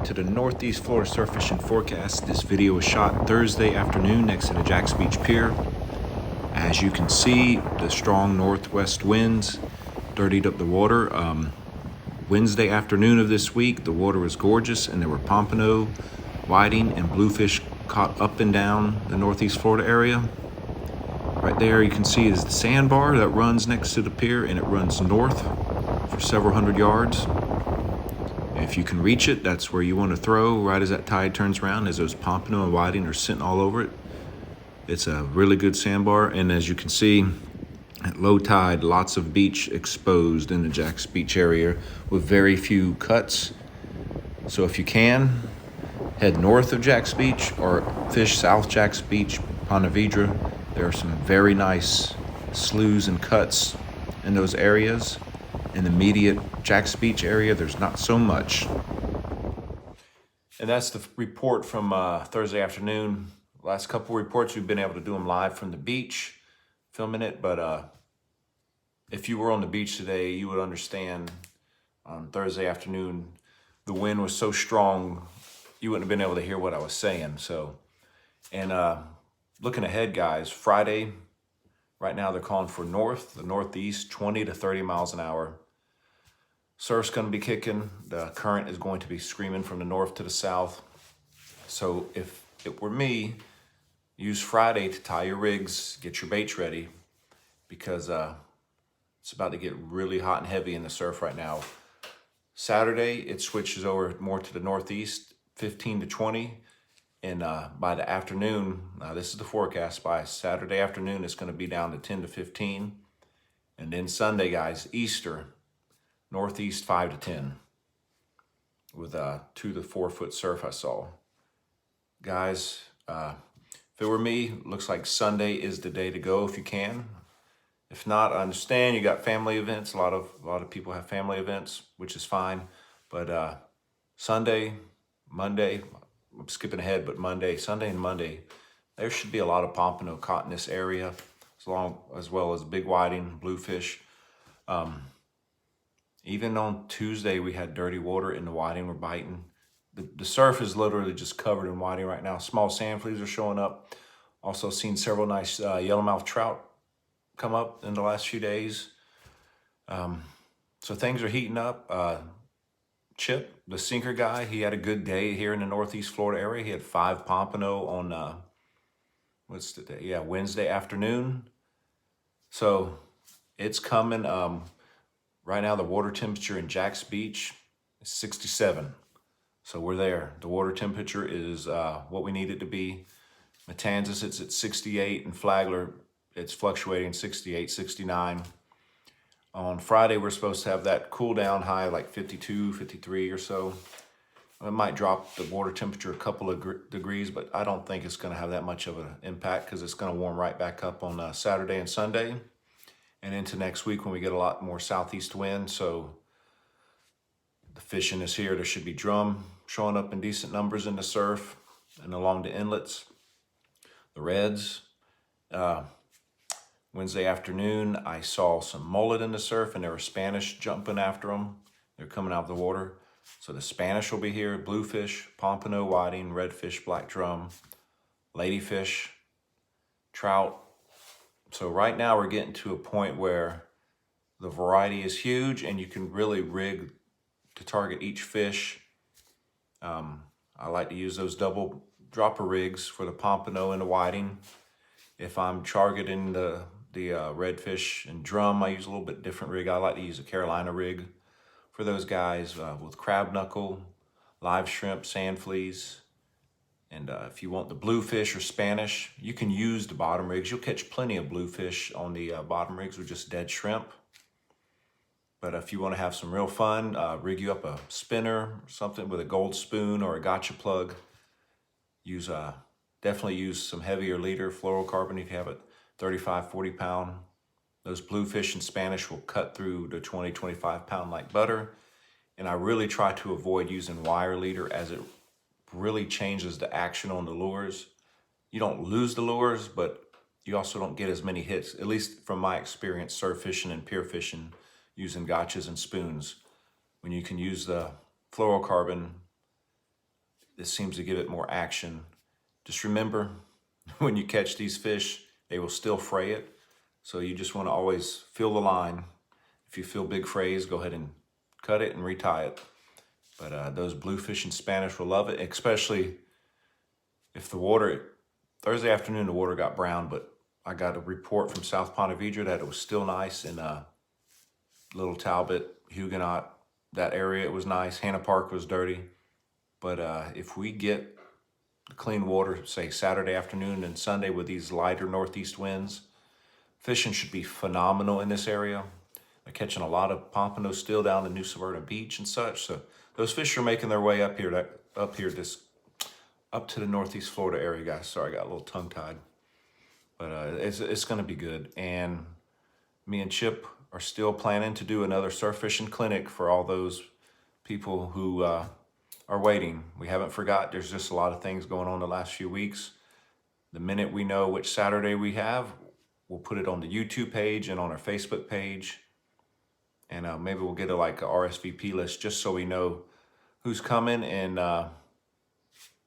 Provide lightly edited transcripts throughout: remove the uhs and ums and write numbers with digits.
to the Northeast Florida surf fishing forecast. This video was shot Thursday afternoon next to the Jacks Beach Pier. As you can see, the strong northwest winds dirtied up the water. Wednesday afternoon of this week, the water was gorgeous and there were pompano, whiting, and bluefish caught up and down the Northeast Florida area. Right there you can see is the sandbar that runs next to the pier, and it runs north for several hundred yards. If you can reach it, that's where you want to throw right as that tide turns around, as those pompano and whiting are sitting all over it. It's a really good sandbar, and as you can see, at low tide, lots of beach exposed in the Jacks Beach area with very few cuts. So if you can, head north of Jacks Beach or fish South Jacks Beach, Ponte Vedra. There are some very nice sloughs and cuts in those areas. In the immediate Jacks Beach area, there's not so much. And that's the report from Thursday afternoon. Last couple reports, we've been able to do them live from the beach, filming it. But if you were on the beach today, you would understand on Thursday afternoon, the wind was so strong, you wouldn't have been able to hear what I was saying. So, and looking ahead, guys, Friday, right now they're calling for the northeast, 20 to 30 miles an hour. Surf's going to be kicking. The current is going to be screaming from the north to the south. So if it were me, use Friday to tie your rigs, get your baits ready, because it's about to get really hot and heavy in the surf right now. Saturday, it switches over more to the northeast, 15 to 20. And by the afternoon, this is the forecast, by Saturday afternoon, it's going to be down to 10 to 15. And then Sunday, guys, Easter, northeast 5 to 10 with 2 to 4 foot surf I saw. Guys, if it were me, looks like Sunday is the day to go if you can. If not, I understand you got family events. A lot of people have family events, which is fine. But Sunday, Monday, I'm skipping ahead, but Sunday and Monday, there should be a lot of pompano caught in this area, as well as big whiting, bluefish. Even on Tuesday, we had dirty water and the whiting were biting. The surf is literally just covered in whiting right now. Small sand fleas are showing up. Also seen several nice yellowmouth trout come up in the last few days. So things are heating up. Chip, the sinker guy, he had a good day here in the Northeast Florida area. He had 5 pompano on, what's the day? Yeah, Wednesday afternoon. So it's coming. Right now, the water temperature in Jacks Beach is 67. So we're there. The water temperature is what we need it to be. Matanzas, it's at 68, and Flagler, it's fluctuating 68, 69. On Friday, we're supposed to have that cool down high, like 52, 53 or so. It might drop the water temperature a couple of degrees, but I don't think it's going to have that much of an impact because it's going to warm right back up on Saturday and Sunday and into next week when we get a lot more southeast wind. So the fishing is here. There should be drum showing up in decent numbers in the surf and along the inlets. The reds. Wednesday afternoon, I saw some mullet in the surf, and there were Spanish jumping after them. They're coming out of the water. So the Spanish will be here, bluefish, pompano, whiting, redfish, black drum, ladyfish, trout. So right now we're getting to a point where the variety is huge, and you can really rig to target each fish. I like to use those double dropper rigs for the pompano and the whiting. If I'm targeting the redfish and drum, I use a little bit different rig. I like to use a Carolina rig for those guys with crab knuckle, live shrimp, sand fleas. And if you want the bluefish or Spanish, you can use the bottom rigs. You'll catch plenty of bluefish on the bottom rigs with just dead shrimp. But if you want to have some real fun, rig you up a spinner or something with a gold spoon or a gotcha plug. Definitely use some heavier leader, fluorocarbon if you have it, 35, 40 pound. Those bluefish and Spanish will cut through the 20, 25 pound like butter. And I really try to avoid using wire leader, as it really changes the action on the lures. You don't lose the lures, but you also don't get as many hits, at least from my experience surf fishing and pier fishing using gotchas and spoons. When you can use the fluorocarbon this seems to give it more action. Just remember, when you catch these fish, they will still fray it. So you just want to always feel the line. If you feel big frays, go ahead and cut it and retie it. But those bluefish and Spanish will love it, especially if the water, Thursday afternoon, the water got brown, but I got a report from South Ponte Vedra that it was still nice in Little Talbot, Huguenot, that area. It was nice. Hannah Park was dirty. But if we get clean water, say Saturday afternoon and Sunday with these lighter northeast winds, fishing should be phenomenal in this area. They're catching a lot of pompano still down the New Smyrna Beach and such. So those fish are making their way up here, up to the Northeast Florida area, guys. Sorry, I got a little tongue-tied. But it's going to be good. And me and Chip are still planning to do another surf fishing clinic for all those people who are waiting. We haven't forgot. There's just a lot of things going on the last few weeks. The minute we know which Saturday we have, we'll put it on the YouTube page and on our Facebook page. And maybe we'll get a RSVP list just so we know who's coming. And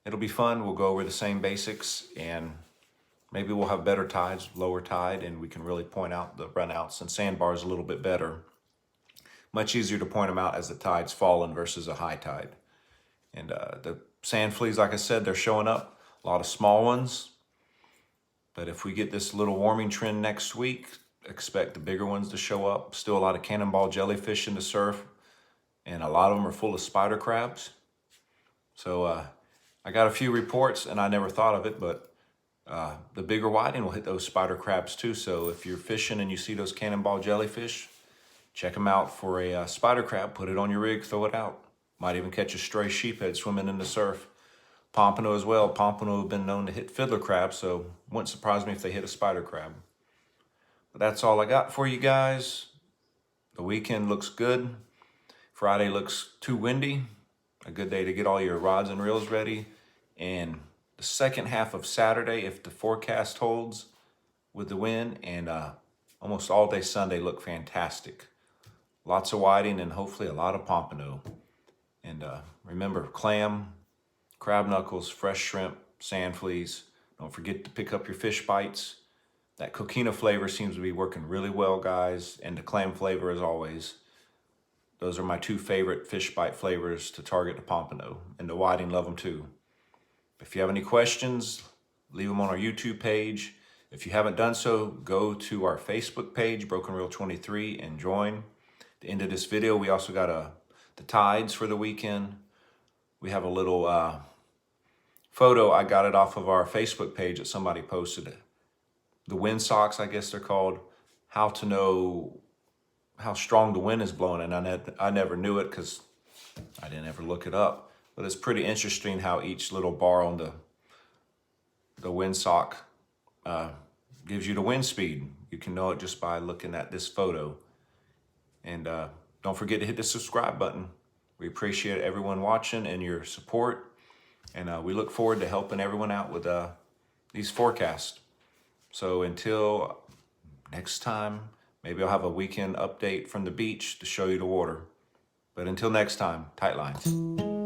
it'll be fun. We'll go over the same basics, and maybe we'll have better tides, lower tide, and we can really point out the runouts and sandbars a little bit better. Much easier to point them out as the tide's falling versus a high tide. And the sand fleas, like I said, they're showing up. A lot of small ones. But if we get this little warming trend next week, expect the bigger ones to show up. Still a lot of cannonball jellyfish in the surf, and a lot of them are full of spider crabs. So I got a few reports, and I never thought of it, but the bigger whiting will hit those spider crabs too. So if you're fishing and you see those cannonball jellyfish, check them out for a spider crab. Put it on your rig, throw it out. Might even catch a stray sheephead swimming in the surf. Pompano as well. Pompano have been known to hit fiddler crabs, so wouldn't surprise me if they hit a spider crab. But that's all I got for you guys. The weekend looks good. Friday looks too windy. A good day to get all your rods and reels ready. And the second half of Saturday, if the forecast holds with the wind, and almost all day Sunday look fantastic. Lots of whiting and hopefully a lot of pompano. And remember, clam, crab knuckles, fresh shrimp, sand fleas. Don't forget to pick up your fish bites. That coquina flavor seems to be working really well, guys, and the clam flavor as always. Those are my two favorite fish bite flavors to target the pompano, and the whiting love them too. If you have any questions, leave them on our YouTube page. If you haven't done so, go to our Facebook page, Broken Reel 23, and join. At the end of this video, we also got the tides for the weekend. We have a little photo. I got it off of our Facebook page that somebody posted. The wind socks, I guess they're called. How to know how strong the wind is blowing. And I never knew it because I didn't ever look it up. But it's pretty interesting how each little bar on the wind sock gives you the wind speed. You can know it just by looking at this photo. And don't forget to hit the subscribe button. We appreciate everyone watching and your support. And we look forward to helping everyone out with these forecasts. So until next time, maybe I'll have a weekend update from the beach to show you the water. But until next time, tight lines.